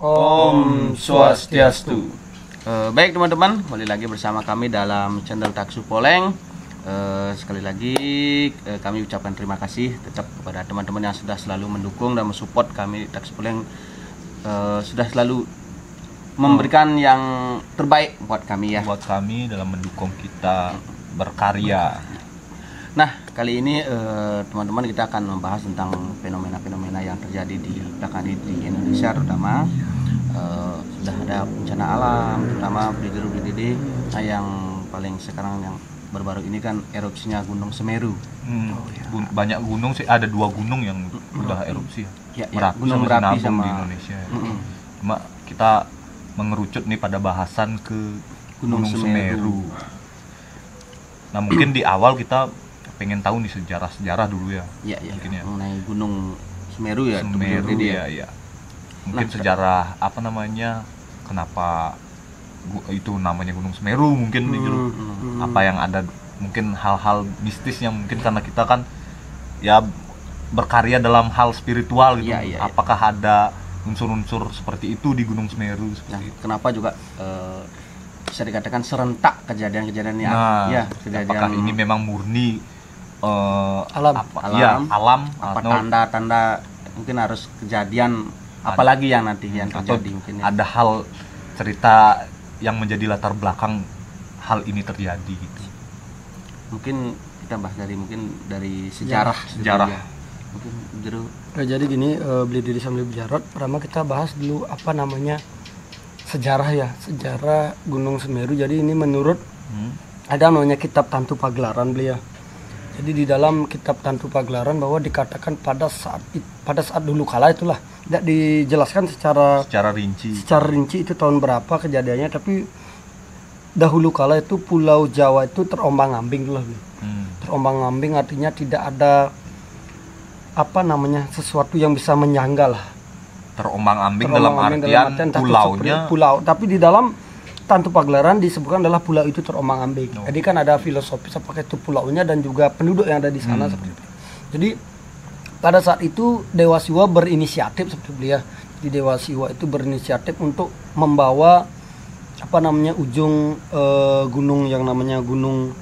Om Swastiastu. Baik teman-teman, kembali lagi bersama kami dalam channel Taksu Poleng. Sekali lagi kami ucapkan terima kasih tetap kepada teman-teman yang sudah selalu mendukung dan mensupport kami Taksu Poleng. Sudah selalu memberikan yang terbaik buat kami ya. Buat kami dalam mendukung kita berkarya. Nah, kali ini teman-teman kita akan membahas tentang fenomena-fenomena yang terjadi di belakangan ini di Indonesia, terutama sudah ada bencana alam, terutama berdiri yang paling sekarang yang baru-baru ini kan erupsinya Gunung Semeru. Banyak gunung sih, ada 2 gunung yang udah erupsi. Merapi, Gunung Merapi sama di Indonesia. Cuma kita mengerucut nih pada bahasan ke Gunung Semeru. Nah, mungkin di awal kita pengen tahu nih sejarah dulu ya. Mungkin ya. Mengenai Gunung Semeru ya. Semeru ya. Mungkin sejarah apa namanya? Kenapa itu namanya Gunung Semeru mungkin gitu. Apa yang ada mungkin hal-hal mistis yang mungkin karena kita kan ya berkarya dalam hal spiritual gitu. Apakah ada unsur-unsur seperti itu di Gunung Semeru seperti itu? Kenapa juga bisa dikatakan serentak kejadian-kejadian yang kejadian. Apakah ini memang murni alam apa tanda-tanda mungkin harus kejadian apalagi yang nanti yang terjadi mungkin ya. Ada hal cerita yang menjadi latar belakang hal ini terjadi gitu. Mungkin kita bahas dari sejarah mungkin Jero. Jadi gini, beli diri sambil berjarot. Pertama kita bahas dulu apa namanya sejarah Gunung Semeru. Jadi ini menurut ada namanya kitab Tantu Pagelaran beliau. Jadi di dalam kitab Tantu Pagelaran bahwa dikatakan pada saat dulu kala itulah, tidak dijelaskan secara rinci itu tahun berapa kejadiannya, tapi dahulu kala itu Pulau Jawa itu terombang-ambing dulu. Terombang-ambing artinya tidak ada apa namanya sesuatu yang bisa menyangga lah. Terombang-ambing dalam artian pulau, tapi di dalam Tantu Pagelaran disebutkan adalah pulau itu terombang-ambing. Jadi kan ada filosofis apakah itu pulaunya dan juga penduduk yang ada di sana seperti itu. Jadi pada saat itu Dewa Siwa berinisiatif seperti beliau. Di Dewa Siwa itu berinisiatif untuk membawa apa namanya ujung gunung yang namanya Gunung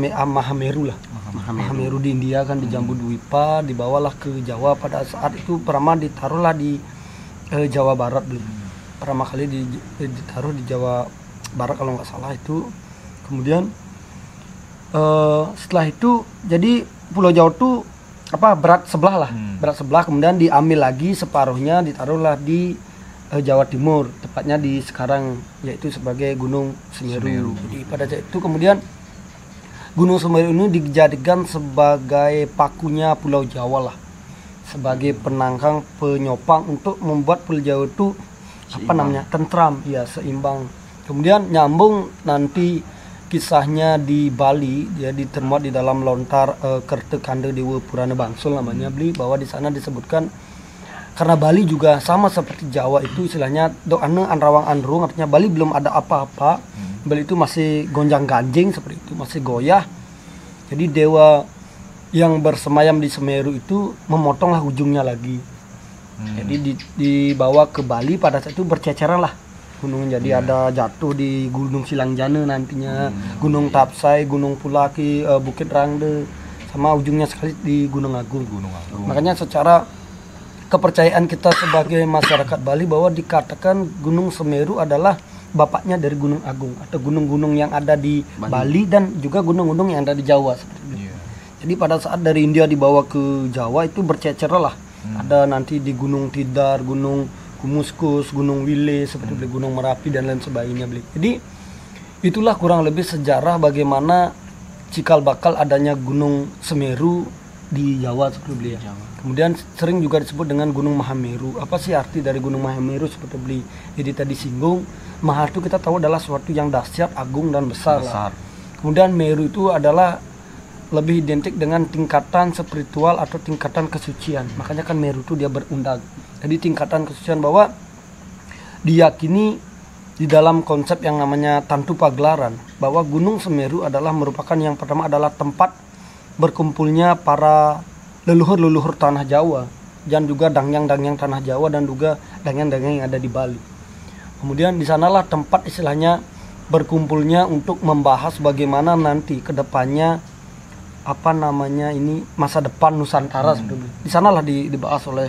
Mahameru lah. Mahameru di India kan di Jambu Dwipa, dibawalah ke Jawa. Pada saat itu pertama ditaruhlah di Jawa Barat dulu. Pertama kali ditaruh di Jawa Barat kalau nggak salah itu. Kemudian setelah itu jadi Pulau Jawa itu berat sebelah, kemudian diambil lagi separuhnya ditaruhlah di Jawa Timur, tepatnya di sekarang yaitu sebagai Gunung Semeru. Jadi pada saat itu kemudian Gunung Semeru ini dijadikan sebagai pakunya Pulau Jawa lah, sebagai penangkang penyopang untuk membuat Pulau Jawa itu tentram, seimbang. Kemudian nyambung nanti kisahnya di Bali, jadi termuat di dalam lontar Kerta Kanda Dewa Purana Bangsul namanya beli, bahwa di sana disebutkan karena Bali juga sama seperti Jawa itu istilahnya doane anrawang andrung, artinya Bali belum ada apa-apa. Bali itu masih gonjang-ganjing seperti itu, masih goyah. Jadi dewa yang bersemayam di Semeru itu memotonglah ujungnya lagi. Jadi dibawa ke Bali, pada saat itu berceceran lah gunung. Jadi ada jatuh di Gunung Silangjana nantinya, Gunung Tapsai, Gunung Pulaki, Bukit Rangde, sama ujungnya sekali di Gunung Agung. Makanya secara kepercayaan kita sebagai masyarakat Bali bahwa dikatakan Gunung Semeru adalah bapaknya dari Gunung Agung atau gunung-gunung yang ada di Bali dan juga gunung-gunung yang ada di Jawa seperti itu. Jadi pada saat dari India dibawa ke Jawa itu bercecer lah. Ada nanti di Gunung Tidar, Gunung Kumuskus, Gunung Wile, seperti Gunung Merapi dan lain sebagainya. Jadi itulah kurang lebih sejarah bagaimana cikal bakal adanya Gunung Semeru di Jawa seperti beliau. Kemudian sering juga disebut dengan Gunung Mahameru. Apa sih arti dari Gunung Mahameru seperti beliau? Jadi tadi singgung, Maha itu kita tahu adalah sesuatu yang dahsyat, agung dan besar. Kemudian Meru itu adalah lebih identik dengan tingkatan spiritual atau tingkatan kesucian. Makanya kan Meru itu dia berundang. Jadi tingkatan kesucian bahwa diyakini di dalam konsep yang namanya Tantu Pagelaran bahwa Gunung Semeru adalah merupakan yang pertama adalah tempat berkumpulnya para leluhur-leluhur tanah Jawa dan juga dangyang-dangyang tanah Jawa dan juga dangyang-dangyang yang ada di Bali. Kemudian di sanalah tempat istilahnya berkumpulnya untuk membahas bagaimana nanti kedepannya ini masa depan Nusantara sebetulnya. Di sanalah dibahas oleh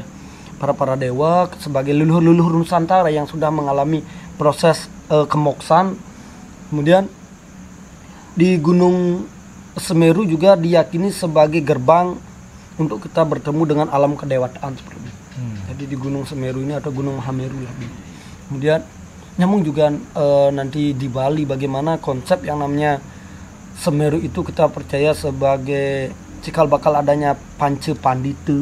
para dewa sebagai leluhur Nusantara yang sudah mengalami proses kemoksan. Kemudian di Gunung Semeru juga diyakini sebagai gerbang untuk kita bertemu dengan alam kedewataan seperti itu. Jadi di Gunung Semeru ini atau Gunung Mahameru ya. Kemudian nyambung juga nanti di Bali bagaimana konsep yang namanya Semeru itu kita percaya sebagai cikal bakal adanya Panca Pandita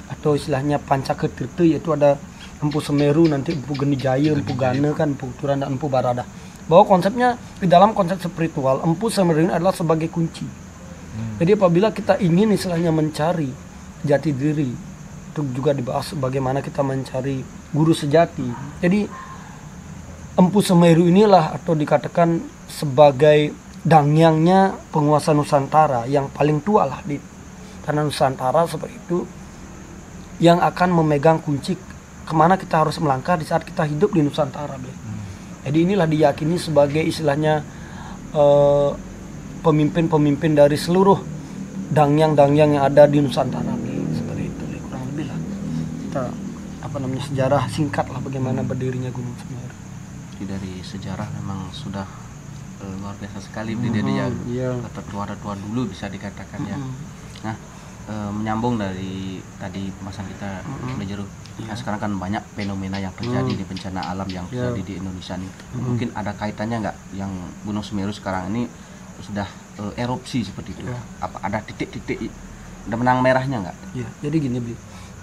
atau istilahnya Panca Ketirta, yaitu ada Empu Semeru, nanti Empu Genijaya, Empu Gana kan, Empu Turan dan Empu Barada. Bahwa konsepnya di dalam konsep spiritual Empu Semeru ini adalah sebagai kunci. Jadi apabila kita ingin istilahnya mencari jati diri, itu juga dibahas bagaimana kita mencari guru sejati. Jadi Empu Semeru inilah atau dikatakan sebagai dangyangnya penguasa Nusantara yang paling tua lah di tanah Nusantara seperti itu, yang akan memegang kunci kemana kita harus melangkah di saat kita hidup di Nusantara. Jadi inilah diyakini sebagai istilahnya pemimpin-pemimpin dari seluruh dangyang-dangyang yang ada di Nusantara. Seperti itu kurang lebih lah kita sejarah singkat lah bagaimana berdirinya Gunung Semeru. Dari sejarah memang sudah luar biasa sekali berdirinya tetua dulu bisa dikatakan ya. Nah, menyambung dari tadi pembahasan kita belajar. Nah, sekarang kan banyak fenomena yang terjadi di bencana alam yang terjadi di Indonesia nih. Mungkin ada kaitannya nggak yang Gunung Semeru sekarang ini sudah erupsi seperti itu? Apa ada titik-titik, ada benang merahnya nggak? Ya, jadi gini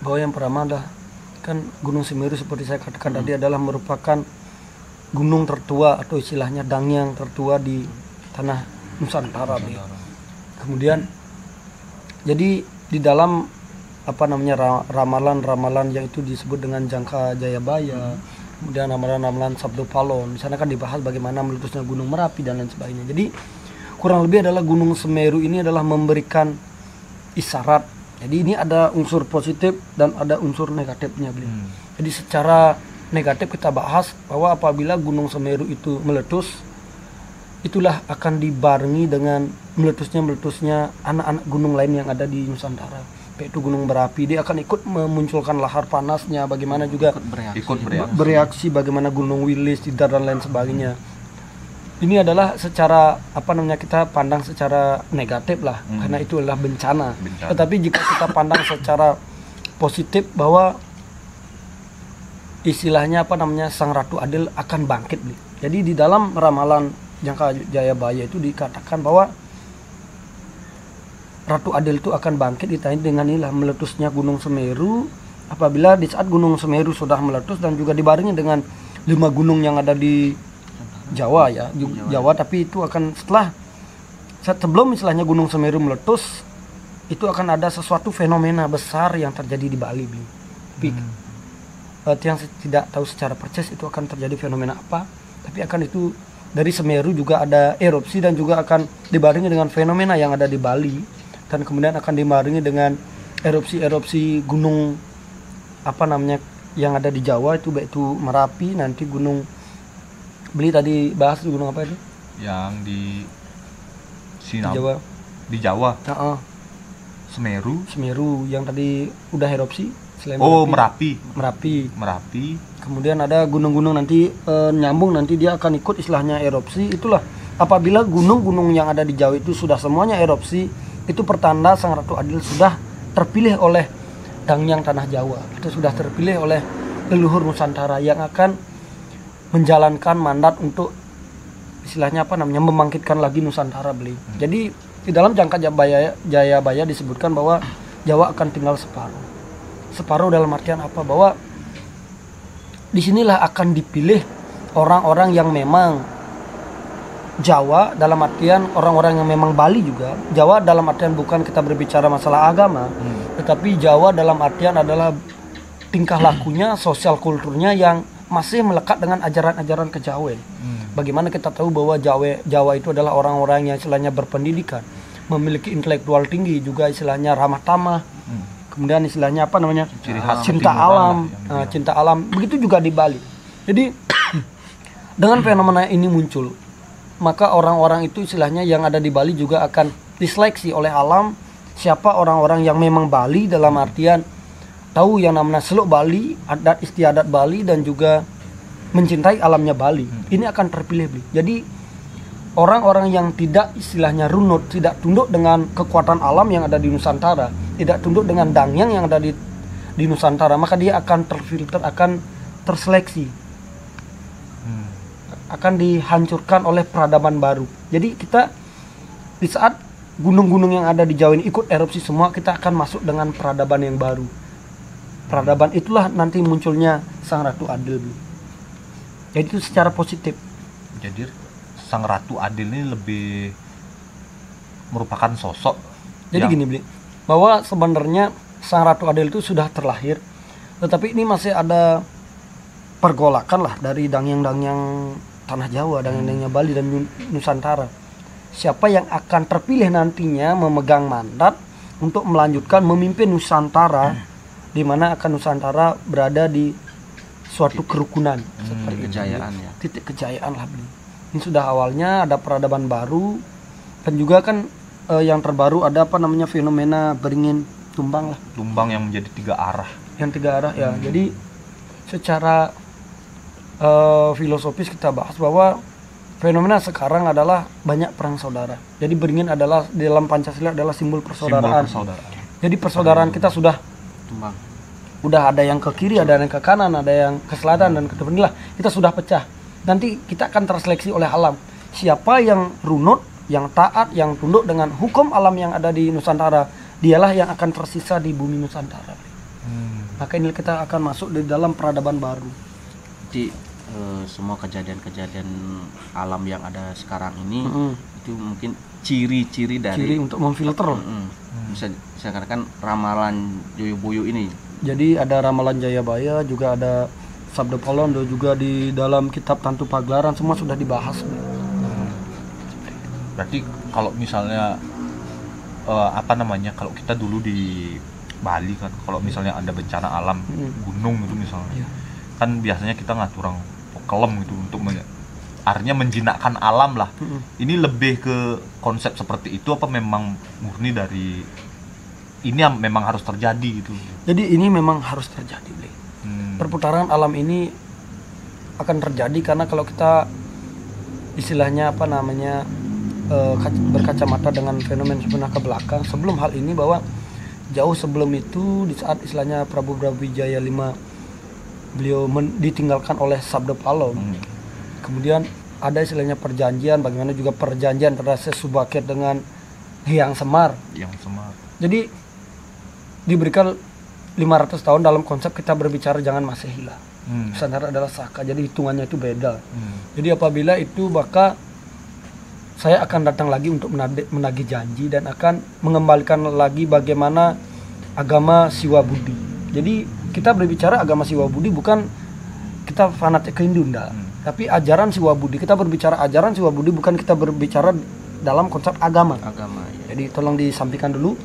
bahwa yang pertama adalah kan Gunung Semeru seperti saya katakan tadi adalah merupakan gunung tertua atau istilahnya dangyang tertua di tanah Nusantara. Kemudian jadi di dalam ramalan-ramalan yang itu disebut dengan Jangka Jayabaya, kemudian ramalan-ramalan Sabdo Palon, di sana kan dibahas bagaimana meletusnya Gunung Merapi dan lain sebagainya. Jadi kurang lebih adalah Gunung Semeru ini adalah memberikan isyarat. Jadi ini ada unsur positif dan ada unsur negatifnya. Jadi secara negatif kita bahas bahwa apabila Gunung Semeru itu meletus, itulah akan dibarengi dengan meletusnya anak-anak gunung lain yang ada di Nusantara, yaitu gunung berapi. Dia akan ikut memunculkan lahar panasnya, bagaimana juga bereaksi bagaimana Gunung Wilis, Tidar dan lain sebagainya. Ini adalah secara kita pandang secara negatif lah, karena itu adalah bencana. Tetapi jika kita pandang secara positif bahwa istilahnya Sang Ratu Adil akan bangkit. Jadi di dalam ramalan Jangka Jayabaya itu dikatakan bahwa Ratu Adil itu akan bangkit ditandai dengan meletusnya Gunung Semeru. Apabila di saat Gunung Semeru sudah meletus dan juga dibarengi dengan 5 gunung yang ada di Jawa ya, Jawa, tapi itu akan sebelum istilahnya Gunung Semeru meletus, itu akan ada sesuatu fenomena besar yang terjadi di Bali. Yang tidak tahu secara persis itu akan terjadi fenomena apa, tapi akan itu dari Semeru juga ada erupsi dan juga akan dibarengi dengan fenomena yang ada di Bali, dan kemudian akan dibarengi dengan erupsi gunung yang ada di Jawa itu, baik itu Merapi, nanti gunung tadi bahas gunung apa itu? Yang di Sinab, di Jawa. Semeru yang tadi udah erupsi. Merapi. Kemudian ada gunung-gunung nanti nyambung, nanti dia akan ikut istilahnya erupsi. Itulah apabila gunung-gunung yang ada di Jawa itu sudah semuanya erupsi, itu pertanda Sang Ratu Adil sudah terpilih oleh dangyang tanah Jawa. Itu sudah terpilih oleh leluhur Nusantara yang akan menjalankan mandat untuk istilahnya membangkitkan lagi Nusantara. Jadi di dalam Jangka Jayabaya disebutkan bahwa Jawa akan tinggal separuh dalam artian apa? Bahwa disinilah akan dipilih orang-orang yang memang Jawa, dalam artian orang-orang yang memang Bali juga. Jawa dalam artian bukan kita berbicara masalah agama, tetapi Jawa dalam artian adalah tingkah lakunya, sosial kulturnya yang masih melekat dengan ajaran-ajaran kejawen. Bagaimana kita tahu bahwa Jawa itu adalah orang-orang yang istilahnya berpendidikan, memiliki intelektual tinggi, juga istilahnya ramah tamah. Kemudian istilahnya cinta alam, cinta alam. Begitu juga di Bali. Jadi Dengan fenomena ini muncul, maka orang-orang itu istilahnya yang ada di Bali juga akan diseleksi oleh alam. Siapa orang-orang yang memang Bali dalam artian tahu yang namanya seluk Bali, adat istiadat Bali, dan juga mencintai alamnya Bali. Ini akan terpilih, Bli. Jadi orang-orang yang tidak istilahnya runut, tidak tunduk dengan kekuatan alam yang ada di Nusantara, tidak tunduk dengan dangyang yang ada di Nusantara, maka dia akan terfilter, akan terseleksi, akan dihancurkan oleh peradaban baru. Jadi kita di saat gunung-gunung yang ada di Jawa ini ikut erupsi semua, kita akan masuk dengan peradaban yang baru. Peradaban itulah nanti munculnya Sang Ratu Adil, Bli. Jadi itu secara positif. Jadi Sang Ratu Adil ini lebih merupakan sosok. Jadi gini, Bli, bahwa sebenarnya Sang Ratu Adil itu sudah terlahir, tetapi ini masih ada pergolakan lah dari dangyang-dangyang tanah Jawa, dangyang-dangyang Bali dan Nusantara. Siapa yang akan terpilih nantinya memegang mandat untuk melanjutkan memimpin Nusantara, di mana akan Nusantara berada di suatu kerukunan, seperti kejayaan ya. Titik kejayaan lah, Bli. Ini sudah awalnya ada peradaban baru, dan juga kan yang terbaru ada apa namanya fenomena beringin tumbang lah. Tumbang yang menjadi 3 arah. Yang 3 arah ya. Jadi secara filosofis kita bahas bahwa fenomena sekarang adalah banyak perang saudara. Jadi beringin adalah di dalam Pancasila adalah simbol persaudaraan. Jadi persaudaraan kita sudah Tumbang. Udah ada yang ke kiri, ada yang ke kanan, ada yang ke selatan dan ke depan. Inilah kita sudah pecah. Nanti kita akan terseleksi oleh alam. Siapa yang runut, yang taat, yang tunduk dengan hukum alam yang ada di Nusantara, dialah yang akan tersisa di bumi Nusantara. Maka ini kita akan masuk di dalam peradaban baru. Jadi semua kejadian-kejadian alam yang ada sekarang ini itu mungkin ciri-ciri dari ciri untuk memfilter. Bisa dikatakan ramalan Joyo-Boyo ini. Jadi ada ramalan Jayabaya, juga ada Sabda Palondo, juga di dalam kitab Tantu Pagelaran, semua sudah dibahas. Berarti kalau misalnya kalau kita dulu di Bali kan, kalau misalnya ada bencana alam gunung itu misalnya, kan biasanya kita ngatur orang kelem gitu untuk artinya menjinakkan alam lah. Ini lebih ke konsep seperti itu apa memang murni dari ini yang memang harus terjadi gitu? Jadi ini memang harus terjadi, Bli. Perputaran alam ini akan terjadi karena kalau kita istilahnya apa namanya berkacamata dengan fenomena ke belakang sebelum hal ini, bahwa jauh sebelum itu di saat istilahnya Prabu Brawijaya V beliau ditinggalkan oleh Sabda Palom. Kemudian ada istilahnya perjanjian, bagaimana juga perjanjian antara Subakir dengan Hyang Semar. Jadi diberikan 500 tahun dalam konsep kita berbicara jangan Masehi lah. Nusantara adalah Saka, jadi hitungannya itu beda. Jadi apabila itu maka saya akan datang lagi untuk menagih janji dan akan mengembalikan lagi bagaimana agama Siwa Budi. Jadi kita berbicara agama Siwa Budi bukan kita fanatik ke Hindu, tapi ajaran Siwa Budi. Kita berbicara ajaran Siwa Budi, bukan kita berbicara dalam konsep agama. Ya. Jadi tolong disampaikan dulu.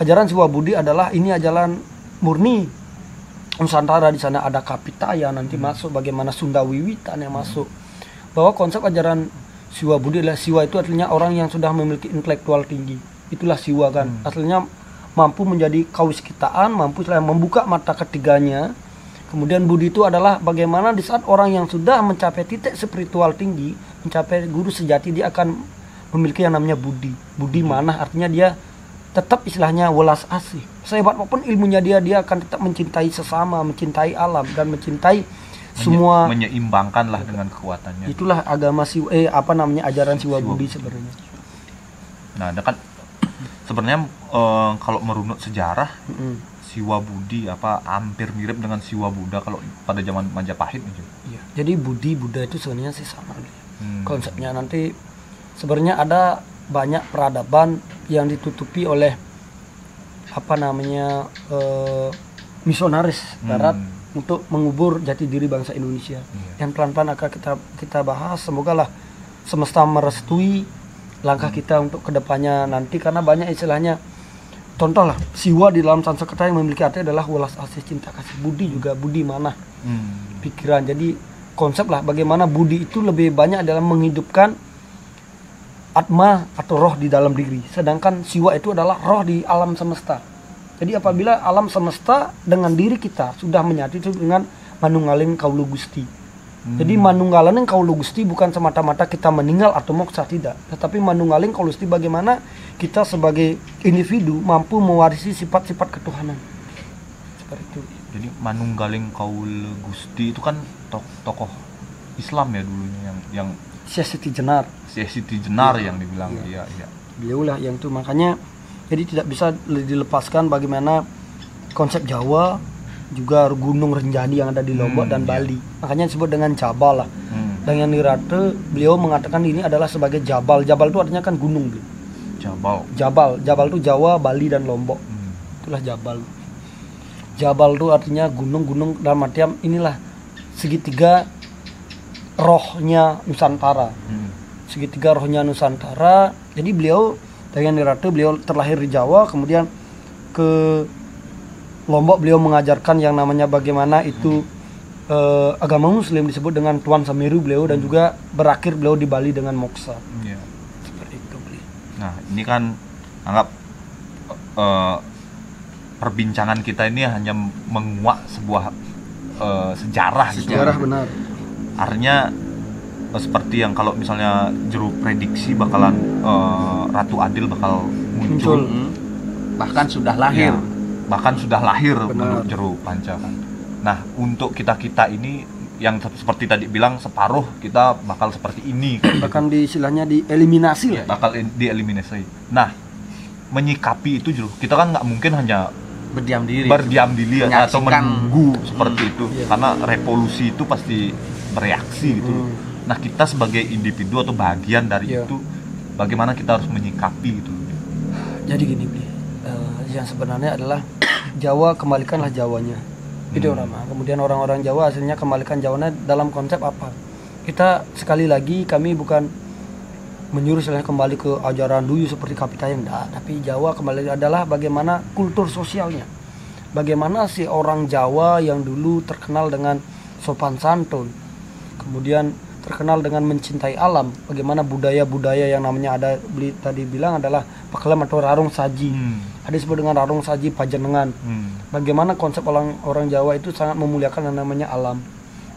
Ajaran Siwa Budi adalah ini ajaran murni Nusantara. Di sana ada Kapitaya nanti masuk, bagaimana Sunda Wiwitan yang masuk. Bahwa konsep ajaran Siwa Budi adalah Siwa itu artinya orang yang sudah memiliki intelektual tinggi. Itulah Siwa kan. Aslinya mampu menjadi kawiskitaan, mampu membuka mata ketiganya. Kemudian Budi itu adalah bagaimana di saat orang yang sudah mencapai titik spiritual tinggi, mencapai guru sejati, dia akan memiliki yang namanya Budi. Budi manah artinya dia tetap istilahnya welas asih. Sehebat apapun ilmunya dia akan tetap mencintai sesama, mencintai alam dan mencintai semua, menyeimbangkan lah dengan kekuatannya. Itulah agama ajaran Siwa Budi sebenarnya. Nah, ada kan sebenarnya kalau merunut sejarah Siwa Budi hampir mirip dengan Siwa Buddha kalau pada zaman Majapahit gitu. Iya. Jadi Budi Buddha itu sebenarnya sih sama. Konsepnya nanti sebenarnya ada banyak peradaban yang ditutupi oleh misionaris Barat untuk mengubur jati diri bangsa Indonesia. Yang pelan-pelan akan kita bahas. Semogalah semesta merestui langkah kita untuk kedepannya nanti, karena banyak istilahnya. Contoh lah, Siwa di dalam Sanskerta yang memiliki arti adalah welas asih, cinta kasih. Budi juga budi manah, pikiran. Jadi konsep lah bagaimana budi itu lebih banyak dalam menghidupkan atma atau roh di dalam diri, sedangkan siwa itu adalah roh di alam semesta. Jadi apabila alam semesta dengan diri kita sudah menyatu itu dengan manunggaling kaulu Gusti. Jadi manunggaling kaulu Gusti bukan semata-mata kita meninggal atau moksa, tidak, tetapi manunggaling kaulu Gusti bagaimana kita sebagai individu mampu mewarisi sifat-sifat ketuhanan. Seperti itu. Jadi manunggaling kaul Gusti itu kan tokoh Islam ya dulunya yang Syekh Siti Jenar. Syekh Siti Jenar yang dibilang. Iya. Beliau lah yang itu, makanya jadi tidak bisa dilepaskan bagaimana konsep Jawa juga Gunung Renjani yang ada di Lombok dan Bali. Makanya disebut dengan Jabal lah. Dan yang dirate beliau mengatakan ini adalah sebagai Jabal. Jabal itu artinya kan gunung. Jabal itu Jawa, Bali dan Lombok. Itulah Jabal. Jabal itu artinya gunung-gunung, dalam artian inilah segitiga rohnya Nusantara. Segitiga rohnya Nusantara. Jadi beliau dengan dirate beliau terlahir di Jawa, kemudian ke Lombok beliau mengajarkan yang namanya bagaimana itu agama Muslim disebut dengan Tuan Semeru beliau, dan juga berakhir beliau di Bali dengan moksa. Seperti itu beliau. Nah ini kan anggap perbincangan kita ini hanya menguak sebuah sejarah gitu. Sejarah benar. Artinya seperti yang kalau misalnya Jero prediksi bakalan Ratu Adil bakal muncul. Bahkan sudah lahir. Ya, bahkan sudah lahir menurut Jero Panca kan. Nah untuk kita ini yang seperti tadi bilang separuh kita bakal seperti ini kan, bahkan di istilahnya dieliminasi lah. Bakal dieliminasi. Nah menyikapi itu Jero, kita kan nggak mungkin hanya berdiam diri atau menunggu seperti itu, karena revolusi itu pasti bereaksi gitu. Nah kita sebagai individu atau bagian dari itu, bagaimana kita harus menyikapi gitu. Jadi gini Bli, yang sebenarnya adalah Jawa kembalikanlah Jawanya, itu orang. Kemudian orang-orang Jawa hasilnya kembalikan Jawanya dalam konsep apa? Kita sekali lagi kami bukan menyuruh istilahnya kembali ke ajaran dulu seperti Kapitayan, enggak, tapi Jawa kembali adalah bagaimana kultur sosialnya. Bagaimana si orang Jawa yang dulu terkenal dengan sopan santun, kemudian terkenal dengan mencintai alam, bagaimana budaya-budaya yang namanya ada tadi bilang adalah pakelam atau rarung saji. Ada disebut dengan rarung saji pajenengan. Bagaimana konsep orang Jawa itu sangat memuliakan yang namanya alam.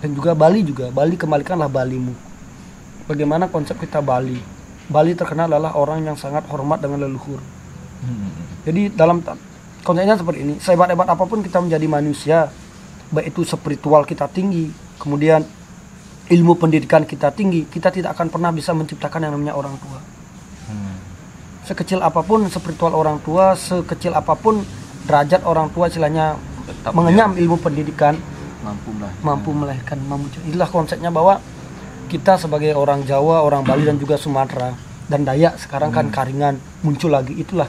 Dan juga Bali kembalikanlah Balimu. Bagaimana konsep kita Bali terkenal adalah orang yang sangat hormat dengan leluhur. Jadi dalam konsepnya seperti ini, sehebat-hebat apapun kita menjadi manusia, baik itu spiritual kita tinggi, kemudian ilmu pendidikan kita tinggi, kita tidak akan pernah bisa menciptakan yang namanya orang tua. Sekecil apapun spiritual orang tua, sekecil apapun derajat orang tua istilahnya mengenyam ilmu pendidikan, mampu melahirkan. Inilah konsepnya bahwa kita sebagai orang Jawa, orang Bali dan juga Sumatera dan Dayak sekarang kan Karingan muncul lagi, itulah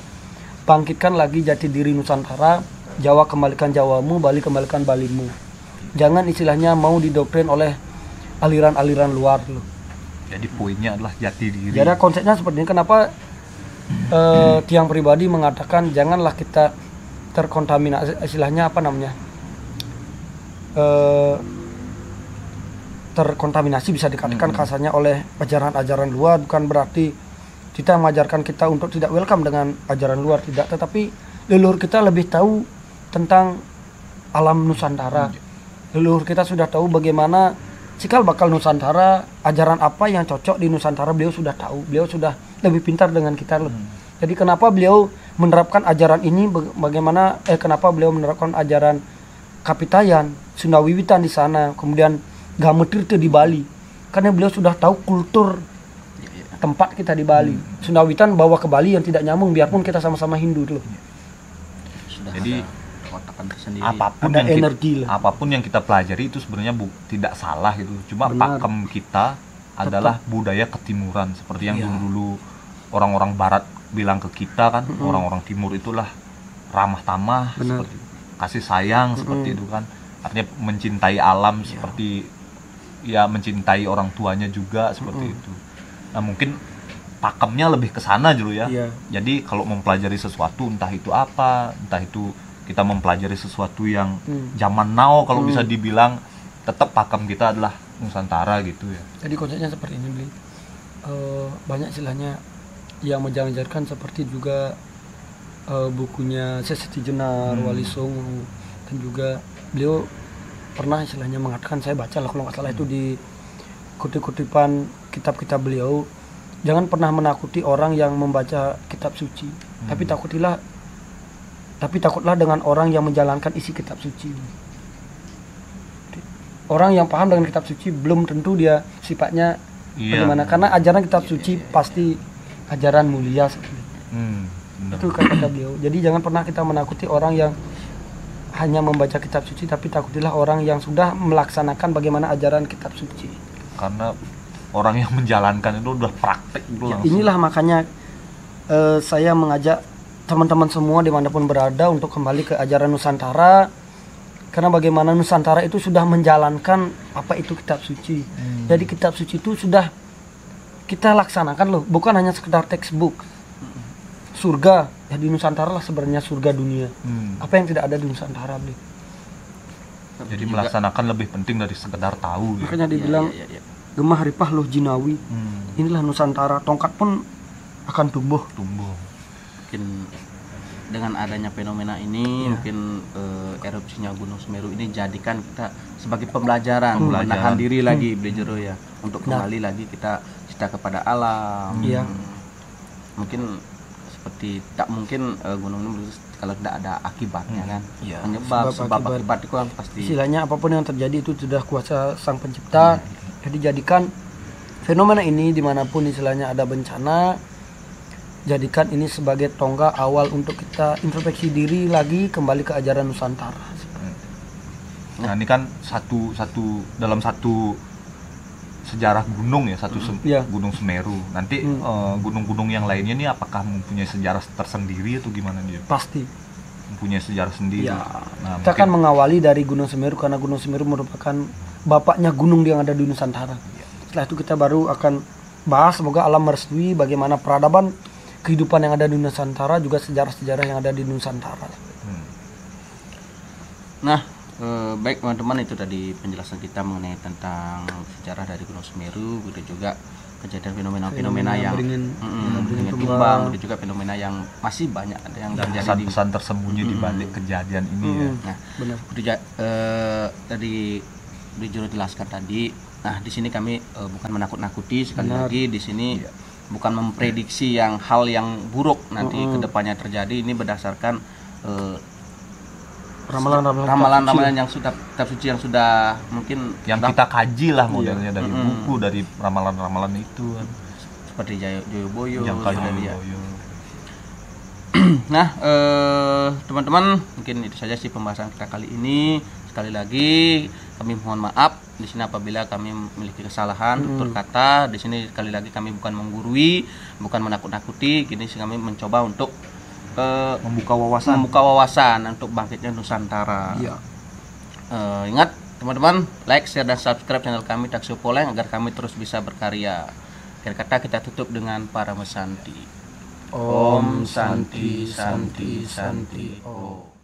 bangkitkan lagi jati diri Nusantara. Jawa kembalikan Jawamu, Bali kembalikan Balimu. Jangan istilahnya mau didoktrin oleh aliran-aliran luar loh. Jadi poinnya adalah jati diri. Jadi konsepnya seperti ini. Kenapa tiang pribadi mengatakan janganlah kita terkontaminasi, istilahnya apa namanya, terkontaminasi bisa dikatakan kasarnya oleh ajaran-ajaran luar. Bukan berarti kita mengajarkan kita untuk tidak welcome dengan ajaran luar, tidak, tetapi leluhur kita lebih tahu tentang alam Nusantara. Leluhur kita sudah tahu bagaimana cikal bakal Nusantara, ajaran apa yang cocok di Nusantara beliau sudah tahu. Beliau sudah lebih pintar dengan kita loh. Jadi kenapa beliau menerapkan ajaran ini, bagaimana kenapa beliau menerapkan ajaran Kapitayan, Sunda Wiwitan di sana, kemudian Gametirte di Bali, karena beliau sudah tahu kultur tempat kita di Bali. Sunda Wiwitan bawa ke Bali yang tidak nyambung, biarpun kita sama-sama Hindu loh. Jadi apapun yang kita pelajari itu sebenarnya tidak salah gitu. Cuma pakem kita adalah budaya ketimuran, seperti yang dulu orang-orang Barat bilang ke kita kan, orang-orang Timur itulah ramah tamah, seperti kasih sayang, seperti itu kan. Artinya mencintai alam, seperti ya mencintai orang tuanya juga, seperti itu. Nah mungkin pakemnya lebih ke sana dulu ya. Jadi kalau mempelajari sesuatu, entah itu apa, entah itu kita mempelajari sesuatu yang zaman now kalau bisa dibilang, tetap pakem kita adalah Nusantara gitu ya. Jadi konsepnya seperti ini, Bli. Banyak istilahnya yang menjalankan seperti juga bukunya Seseti Jenar, Wali Songo, dan juga beliau pernah istilahnya mengatakan, saya baca lah kalau nggak salah itu di kutip-kutipan kitab-kitab beliau, jangan pernah menakuti orang yang membaca kitab suci, tapi takutlah dengan orang yang menjalankan isi kitab suci. Orang yang paham dengan kitab suci belum tentu dia sifatnya bagaimana, karena ajaran kitab suci pasti ajaran mulia seperti itu. Itu kata beliau. Jadi jangan pernah kita menakuti orang yang hanya membaca kitab suci, tapi takutilah orang yang sudah melaksanakan bagaimana ajaran kitab suci. Karena orang yang menjalankan itu udah praktek gitu langsung. Inilah makanya saya mengajak teman-teman semua dimanapun berada untuk kembali ke ajaran Nusantara, karena bagaimana Nusantara itu sudah menjalankan apa itu kitab suci. Jadi kitab suci itu sudah kita laksanakan loh, bukan hanya sekedar textbook. Surga ya di Nusantara lah sebenarnya, surga dunia. Apa yang tidak ada di Nusantara, Bli? Jadi melaksanakan lebih penting dari sekedar tahu. Makanya dibilang gemah ripah loh jinawi. Inilah Nusantara, tongkat pun akan tumbuh. Mungkin dengan adanya fenomena ini, mungkin erupsinya Gunung Semeru ini jadikan kita sebagai pembelajaran. Menahan diri lagi, Bli Jero ya, untuk kembali lagi kita kepada alam. Mungkin seperti tak mungkin gunung ini kalau tidak ada akibatnya kan, penyebab sebab akibat itu kan pasti. Istilahnya apapun yang terjadi itu sudah kuasa Sang Pencipta. Jadi jadikan fenomena ini dimanapun istilahnya ada bencana, jadikan ini sebagai tonggak awal untuk kita introspeksi diri lagi, kembali ke ajaran Nusantara. Nah ini kan dalam satu sejarah gunung ya, Gunung Semeru. Nanti gunung-gunung yang lainnya nih apakah mempunyai sejarah tersendiri atau gimana dia? Pasti mempunyai sejarah sendiri. Nah, kita akan mengawali dari Gunung Semeru, karena Gunung Semeru merupakan bapaknya gunung yang ada di Nusantara. Setelah itu kita baru akan bahas, semoga alam merestui bagaimana peradaban kehidupan yang ada di Nusantara, juga sejarah-sejarah yang ada di Nusantara. Nah, baik teman-teman, itu tadi penjelasan kita mengenai tentang sejarah dari Gunung Semeru, gitu juga kejadian fenomena yang beringin tumbang, gitu juga fenomena yang masih banyak ada yang terjadi, pesan tersembunyi di balik kejadian ini ya. Nah, benar. Tadi Jero jelaskan tadi. Nah, di sini kami bukan menakut-nakuti, sekali lagi di sini bukan memprediksi hal yang buruk nanti kedepannya terjadi. Ini berdasarkan ramalan-ramalan yang sudah kitab suci yang sudah mungkin yang kita kaji lah modelnya dari buku, dari ramalan-ramalan itu kan. Seperti Joyoboyo. Nah, teman-teman, mungkin itu saja sih pembahasan kita kali ini. Sekali lagi kami mohon maaf di sini apabila kami memiliki kesalahan berkata. Di sini sekali lagi kami bukan menggurui, bukan menakut-nakuti. Kini kami mencoba untuk membuka wawasan untuk bangkitnya Nusantara. Ingat teman-teman, like, share, dan subscribe channel kami Taksu Poleng agar kami terus bisa berkarya. Akhir kata kita tutup dengan para mesanti. Om Santi Santi Santi Om.